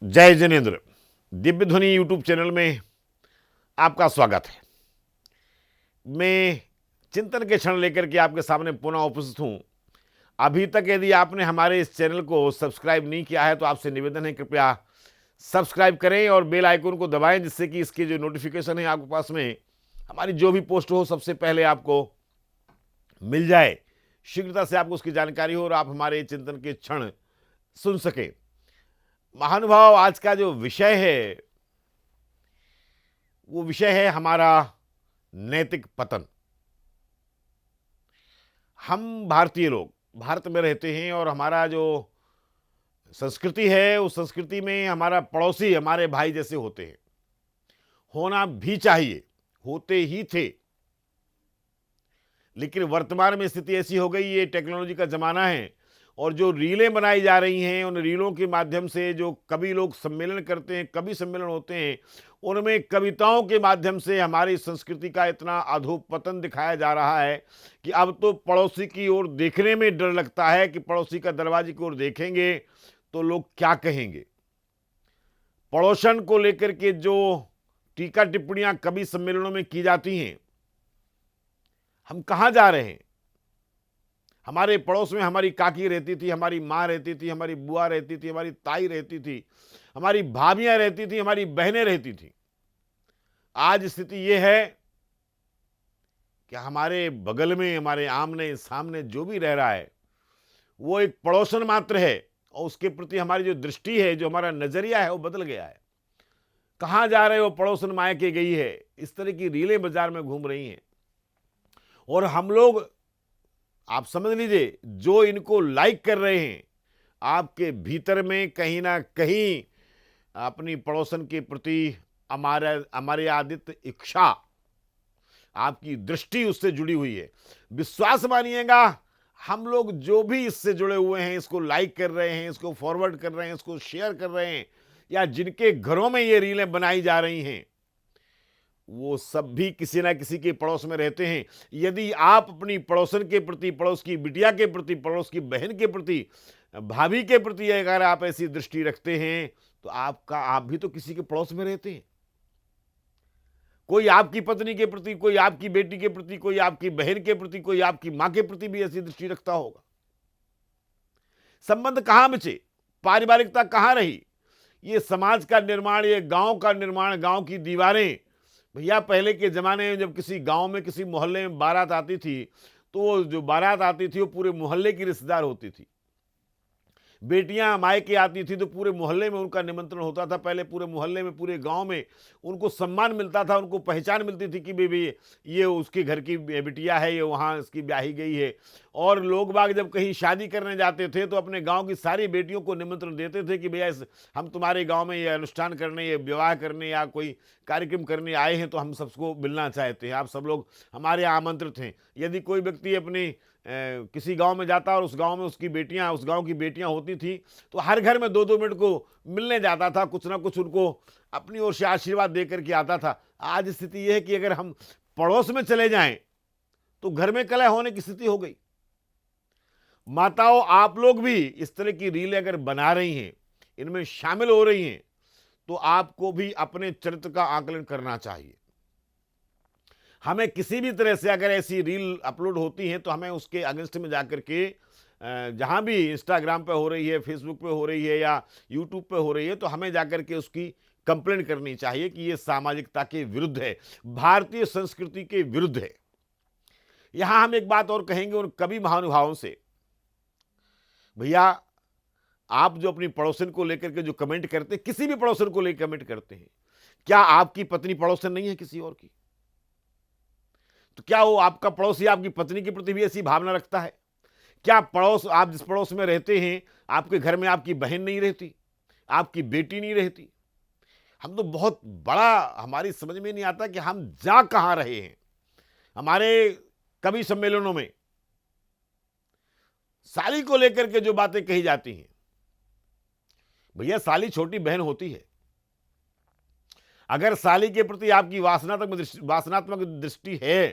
जय जिनेन्द्र। दिव्य ध्वनि YouTube channel में आपका स्वागत है। मैं चिंतन के क्षण लेकर के आपके सामने पुनः उपस्थित हूँ। अभी तक यदि आपने हमारे इस चैनल को सब्सक्राइब नहीं किया है तो आपसे निवेदन है, कृपया सब्सक्राइब करें और बेल आइकन को दबाएं, जिससे कि इसकी जो नोटिफिकेशन है आपके पास में हमारी जो भी पोस्ट हो सबसे पहले आपको मिल जाए, शीघ्रता से आपको उसकी जानकारी हो और आप हमारे चिंतन के क्षण सुन सकें। महानुभाव, आज का जो विषय है वो विषय है हमारा नैतिक पतन। हम भारतीय लोग भारत में रहते हैं और हमारा जो संस्कृति है उस संस्कृति में हमारा पड़ोसी हमारे भाई जैसे होते हैं, होना भी चाहिए, होते ही थे। लेकिन वर्तमान में स्थिति ऐसी हो गई, ये टेक्नोलॉजी का ज़माना है और जो रीलें बनाई जा रही हैं उन रीलों के माध्यम से जो कवि लोग सम्मेलन करते हैं, कवि सम्मेलन होते हैं, उनमें कविताओं के माध्यम से हमारी संस्कृति का इतना अधोपतन दिखाया जा रहा है कि अब तो पड़ोसी की ओर देखने में डर लगता है कि पड़ोसी का दरवाजे की ओर देखेंगे तो लोग क्या कहेंगे। पड़ोसन को लेकर के जो टीका टिप्पणियां कवि सम्मेलनों में की जाती हैं, हम कहाँ जा रहे हैं। हमारे पड़ोस में हमारी काकी रहती थी, हमारी माँ रहती थी, हमारी बुआ रहती थी, हमारी ताई रहती थी, हमारी भाभियां रहती थी, हमारी बहनें रहती थी। आज स्थिति यह है कि हमारे बगल में, हमारे आमने सामने जो भी रह रहा है वो एक पड़ोसन मात्र है और उसके प्रति हमारी जो दृष्टि है, जो हमारा नजरिया है वो बदल गया है। कहाँ जा रहे हो, पड़ोसन मायके गई है, इस तरह की रीलें बाजार में घूम रही हैं। और हम लोग, आप समझ लीजिए, जो इनको लाइक कर रहे हैं, आपके भीतर में कहीं ना कहीं अपनी पड़ोसन के प्रति हमारे आदित्य इच्छा, आपकी दृष्टि उससे जुड़ी हुई है। विश्वास मानिएगा, हम लोग जो भी इससे जुड़े हुए हैं, इसको लाइक कर रहे हैं, इसको फॉरवर्ड कर रहे हैं, इसको शेयर कर रहे हैं, या जिनके घरों में ये रीलें बनाई जा रही हैं, वो सब भी किसी ना किसी के पड़ोस में रहते हैं। यदि आप अपनी पड़ोसन के प्रति, पड़ोस की बिटिया के प्रति, पड़ोस की बहन के प्रति, भाभी के प्रति अगर आप ऐसी दृष्टि रखते हैं तो आप भी तो किसी के पड़ोस में रहते हैं। कोई आपकी पत्नी के प्रति, कोई आपकी बेटी के प्रति, कोई आपकी बहन के प्रति, कोई आपकी मां के प्रति भी ऐसी दृष्टि रखता होगा। संबंध कहां बचे, पारिवारिकता कहां रही, ये समाज का निर्माण, ये गांव का निर्माण, गांव की दीवारें। भैया, पहले के ज़माने में जब किसी गांव में, किसी मोहल्ले में बारात आती थी तो वो जो बारात आती थी वो पूरे मोहल्ले की रिश्तेदार होती थी। बेटियां मायके आती थी तो पूरे मोहल्ले में उनका निमंत्रण होता था। पहले पूरे मोहल्ले में, पूरे गांव में उनको सम्मान मिलता था, उनको पहचान मिलती थी कि बेबी ये उसके घर की बिटिया है, ये वहाँ इसकी ब्याही गई है। और लोग बाग जब कहीं शादी करने जाते थे तो अपने गांव की सारी बेटियों को निमंत्रण देते थे कि भैया हम तुम्हारे गांव में ये अनुष्ठान करने, ये विवाह करने या कोई कार्यक्रम करने आए हैं, तो हम सबको मिलना चाहते हैं, आप सब लोग हमारे यहाँ आमंत्रित हैं। यदि कोई व्यक्ति अपनी किसी गांव में जाता और उस गांव में उसकी बेटियां, उस गांव की बेटियां होती थी, तो हर घर में 2-2 मिनट को मिलने जाता था, कुछ ना कुछ उनको अपनी ओर से आशीर्वाद दे करके आता था। आज स्थिति यह है कि अगर हम पड़ोस में चले जाएं तो घर में कलह होने की स्थिति हो गई। माताओं, आप लोग भी इस तरह की रीलें अगर बना रही हैं, इनमें शामिल हो रही हैं, तो आपको भी अपने चरित्र का आकलन करना चाहिए। हमें किसी भी तरह से अगर ऐसी रील अपलोड होती हैं तो हमें उसके अगेंस्ट में जाकर के, जहां भी इंस्टाग्राम पे हो रही है, फेसबुक पे हो रही है या यूट्यूब पे हो रही है, तो हमें जाकर के उसकी कंप्लेंट करनी चाहिए कि ये सामाजिकता के विरुद्ध है, भारतीय संस्कृति के विरुद्ध है। यहां हम एक बात और कहेंगे उन कवि महानुभावों से, भैया आप जो अपनी पड़ोसन को लेकर के जो कमेंट करते हैं, किसी भी पड़ोसन को लेकर कमेंट करते हैं, क्या आपकी पत्नी पड़ोसन नहीं है किसी और की? तो क्या वो आपका पड़ोसी आपकी पत्नी के प्रति भी ऐसी भावना रखता है? क्या पड़ोस, आप जिस पड़ोस में रहते हैं, आपके घर में आपकी बहन नहीं रहती, आपकी बेटी नहीं रहती? हम तो बहुत बड़ा, हमारी समझ में नहीं आता कि हम जा कहां रहे हैं। हमारे कवि सम्मेलनों में साली को लेकर के जो बातें कही जाती हैं, भैया साली छोटी बहन होती है। अगर साली के प्रति आपकी वासनात्मक दृष्टि है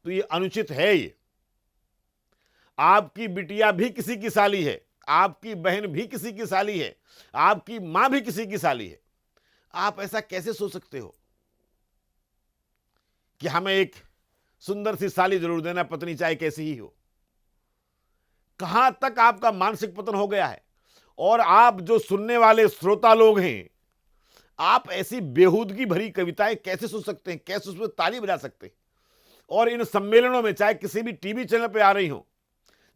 तो ये अनुचित है। ये आपकी बिटिया भी किसी की साली है, आपकी बहन भी किसी की साली है, आपकी मां भी किसी की साली है। आप ऐसा कैसे सोच सकते हो कि हमें एक सुंदर सी साली जरूर देना, पत्नी चाहे कैसी ही हो? कहां तक आपका मानसिक पतन हो गया है? और आप जो सुनने वाले श्रोता लोग हैं, आप ऐसी बेहूदगी भरी कविताएं कैसे सुन सकते हैं? कैसे उसमें ताली बजा सकते हैं? और इन सम्मेलनों में, चाहे किसी भी टीवी चैनल पे आ रही हो,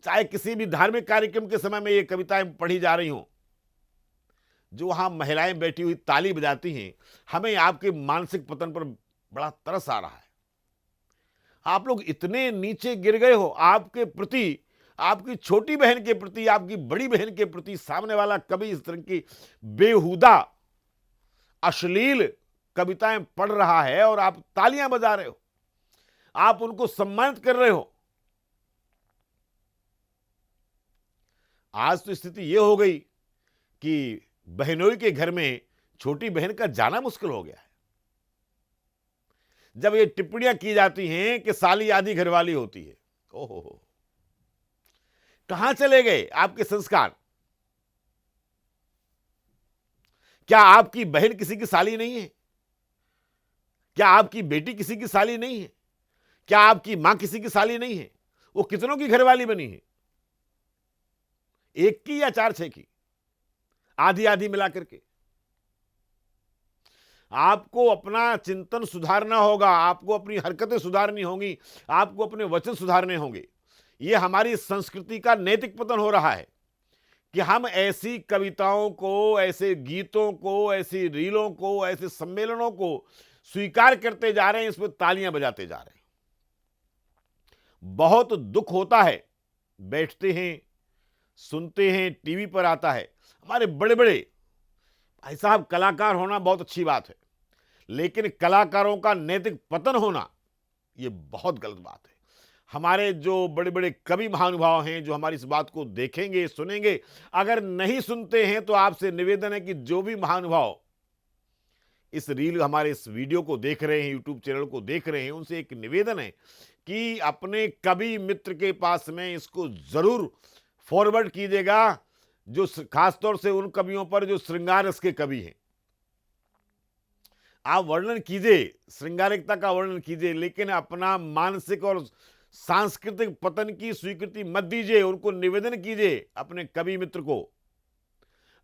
चाहे किसी भी धार्मिक कार्यक्रम के समय में ये कविताएं पढ़ी जा रही हो, जो वहां महिलाएं बैठी हुई ताली बजाती हैं, हमें आपके मानसिक पतन पर बड़ा तरस आ रहा है। आप लोग इतने नीचे गिर गए हो, आपके प्रति, आपकी छोटी बहन के प्रति, आपकी बड़ी बहन के प्रति सामने वाला कभी इस तरह की बेहुदा अश्लील कविताएं पढ़ रहा है और आप तालियां बजा रहे हो, आप उनको सम्मानित कर रहे हो। आज तो स्थिति यह हो गई कि बहनोई के घर में छोटी बहन का जाना मुश्किल हो गया है। जब ये टिप्पणियां की जाती हैं कि साली आधी घरवाली होती है, ओहो, कहां चले गए आपके संस्कार? क्या आपकी बहन किसी की साली नहीं है? क्या आपकी बेटी किसी की साली नहीं है? क्या आपकी मां किसी की साली नहीं है? वो कितनों की घरवाली बनी है? एक की या चार छह की? आधी आधी मिला करके। आपको अपना चिंतन सुधारना होगा, आपको अपनी हरकतें सुधारनी होंगी, आपको अपने वचन सुधारने होंगे। यह हमारी संस्कृति का नैतिक पतन हो रहा है कि हम ऐसी कविताओं को, ऐसे गीतों को, ऐसी रीलों को, ऐसे सम्मेलनों को स्वीकार करते जा रहे हैं, इसमें तालियां बजाते जा रहे हैं। बहुत दुख होता है, बैठते हैं, सुनते हैं, टीवी पर आता है, हमारे बड़े बड़े भाई साहब, कलाकार होना बहुत अच्छी बात है, लेकिन कलाकारों का नैतिक पतन होना यह बहुत गलत बात है। हमारे जो बड़े बड़े कवि महानुभाव हैं, जो हमारी इस बात को देखेंगे, सुनेंगे, अगर नहीं सुनते हैं तो आपसे निवेदन है कि जो भी महानुभाव इस रील, हमारे इस वीडियो को देख रहे हैं, यूट्यूब चैनल को देख रहे हैं, उनसे एक निवेदन है कि अपने कवि मित्र के पास में इसको जरूर फॉरवर्ड कीजिएगा, जो खासतौर से उन कवियों पर जो श्रृंगार रस के कवि हैं। आप वर्णन कीजिए, श्रृंगारिकता का वर्णन कीजिए, लेकिन अपना मानसिक और सांस्कृतिक पतन की स्वीकृति मत दीजिए। उनको निवेदन कीजिए अपने कवि मित्र को,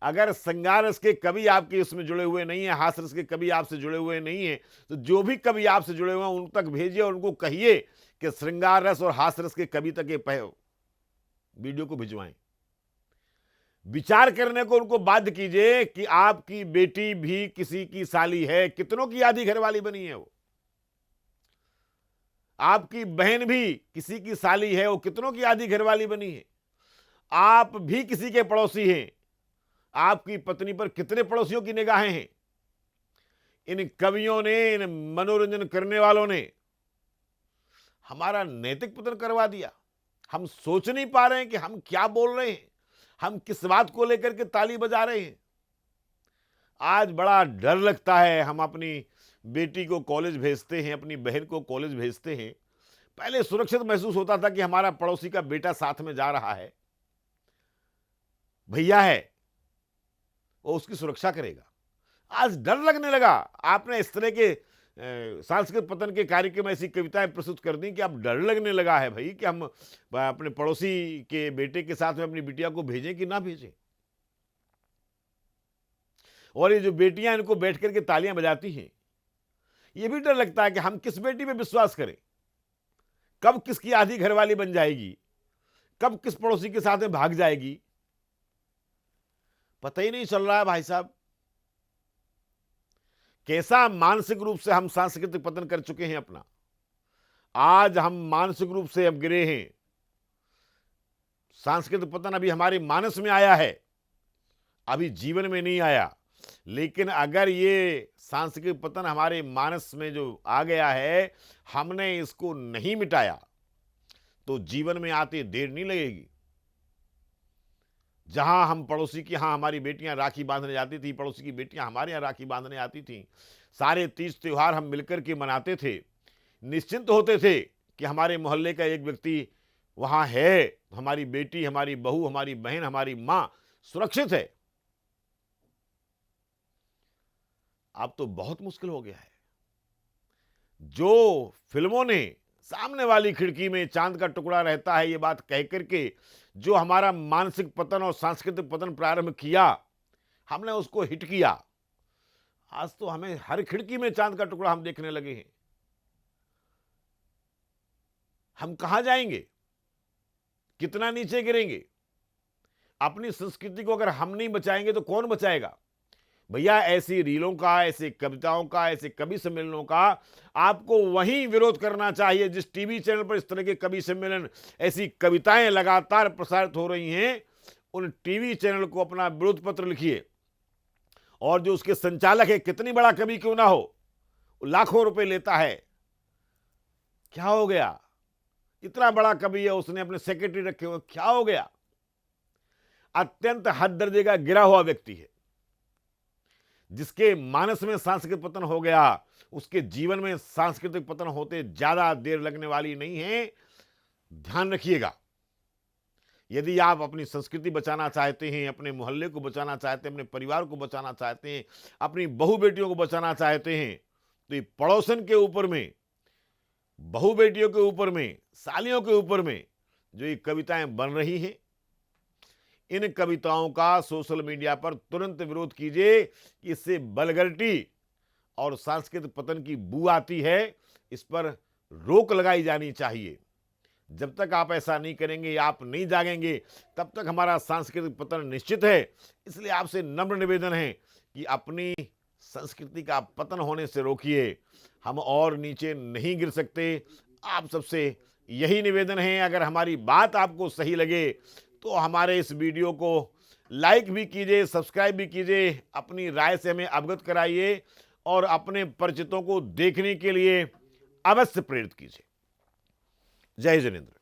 अगर श्रृंगार रस के कवि आपके इसमें जुड़े हुए नहीं है, हास्य रस के कवि आपसे जुड़े हुए नहीं है, तो जो भी कवि आपसे जुड़े हुए हैं उन तक भेजिए और उनको कहिए कि श्रृंगार रस और हास्य रस के कवि तक ये वीडियो को भिजवाएं। विचार करने को उनको बाध्य कीजिए कि आपकी बेटी भी किसी की साली है, कितनों की आधी घरवाली बनी है वो। आपकी बहन भी किसी की साली है, वो कितनों की आधी घरवाली बनी है। आप भी किसी के पड़ोसी हैं, आपकी पत्नी पर कितने पड़ोसियों की निगाहें हैं। इन कवियों ने, इन मनोरंजन करने वालों ने हमारा नैतिक पतन करवा दिया। हम सोच नहीं पा रहे हैं कि हम क्या बोल रहे हैं, हम किस बात को लेकर के ताली बजा रहे हैं। आज बड़ा डर लगता है। हम अपनी बेटी को कॉलेज भेजते हैं, अपनी बहन को कॉलेज भेजते हैं, पहले सुरक्षित महसूस होता था कि हमारा पड़ोसी का बेटा साथ में जा रहा है, भैया है, वो उसकी सुरक्षा करेगा। आज डर लगने लगा। आपने इस तरह के सांस्कृतिक पतन के कार्यक्रम, ऐसी कविताएं प्रस्तुत कर दी कि अब डर लगने लगा है भाई कि हम अपने पड़ोसी के बेटे के साथ में अपनी बिटिया को भेजें कि ना भेजें। और ये जो बेटियां इनको बैठ करके तालियां बजाती हैं, ये भी डर लगता है कि हम किस बेटी पे विश्वास करें, कब किसकी आधी घरवाली बन जाएगी, कब किस पड़ोसी के साथ में भाग जाएगी, पता ही नहीं चल रहा है भाई साहब। कैसा मानसिक रूप से हम सांस्कृतिक पतन कर चुके हैं अपना। आज हम मानसिक रूप से अब गिरे हैं। सांस्कृतिक पतन अभी हमारे मानस में आया है, अभी जीवन में नहीं आया। लेकिन अगर ये सांस्कृतिक पतन हमारे मानस में जो आ गया है, हमने इसको नहीं मिटाया तो जीवन में आते देर नहीं लगेगी। जहां हम पड़ोसी की यहां हमारी बेटियां राखी बांधने जाती थी, पड़ोसी की बेटियां हमारे यहां राखी बांधने आती थी, सारे तीज त्योहार हम मिलकर के मनाते थे, निश्चिंत होते थे कि हमारे मोहल्ले का एक व्यक्ति वहां है तो हमारी बेटी, हमारी बहू, हमारी बहन, हमारी मां सुरक्षित है। अब तो बहुत मुश्किल हो गया है। जो फिल्मों ने सामने वाली खिड़की में चांद का टुकड़ा रहता है ये बात कह करके जो हमारा मानसिक पतन और सांस्कृतिक पतन प्रारंभ किया, हमने उसको हिट किया। आज तो हमें हर खिड़की में चांद का टुकड़ा हम देखने लगे हैं। हम कहां जाएंगे? कितना नीचे गिरेंगे? अपनी संस्कृति को अगर हम नहीं बचाएंगे तो कौन बचाएगा? भैया, ऐसी रीलों का, ऐसी कविताओं का, ऐसे कवि सम्मेलनों का आपको वहीं विरोध करना चाहिए जिस टीवी चैनल पर इस तरह के कवि सम्मेलन, ऐसी कविताएं लगातार प्रसारित हो रही हैं। उन टीवी चैनल को अपना विरोध पत्र लिखिए, और जो उसके संचालक है, कितनी बड़ा कवि क्यों ना हो, लाखों रुपए लेता है। क्या हो गया? इतना बड़ा कवि है, उसने अपने सेक्रेटरी रखे हुए, क्या हो गया? अत्यंत हद दर्जे का गिरा हुआ व्यक्ति है। जिसके मानस में सांस्कृतिक पतन हो गया, उसके जीवन में सांस्कृतिक पतन होते ज्यादा देर लगने वाली नहीं है। ध्यान रखिएगा, यदि आप अपनी संस्कृति बचाना चाहते हैं, अपने मोहल्ले को बचाना चाहते हैं, अपने परिवार को बचाना चाहते हैं, अपनी बहू बेटियों को बचाना चाहते हैं, तो ये पड़ोसन के ऊपर में, बहू बेटियों के ऊपर में, सालियों के ऊपर में जो ये कविताएं बन रही हैं, इन कविताओं का सोशल मीडिया पर तुरंत विरोध कीजिए। इससे बलगर्टी और सांस्कृतिक पतन की बू आती है। इस पर रोक लगाई जानी चाहिए। जब तक आप ऐसा नहीं करेंगे, आप नहीं जागेंगे, तब तक हमारा सांस्कृतिक पतन निश्चित है। इसलिए आपसे नम्र निवेदन है कि अपनी संस्कृति का पतन होने से रोकिए। हम और नीचे नहीं गिर सकते। आप सबसे यही निवेदन है। अगर हमारी बात आपको सही लगे तो हमारे इस वीडियो को लाइक भी कीजिए, सब्सक्राइब भी कीजिए, अपनी राय से हमें अवगत कराइए और अपने परिचितों को देखने के लिए अवश्य प्रेरित कीजिए। जय जिनेंद्र।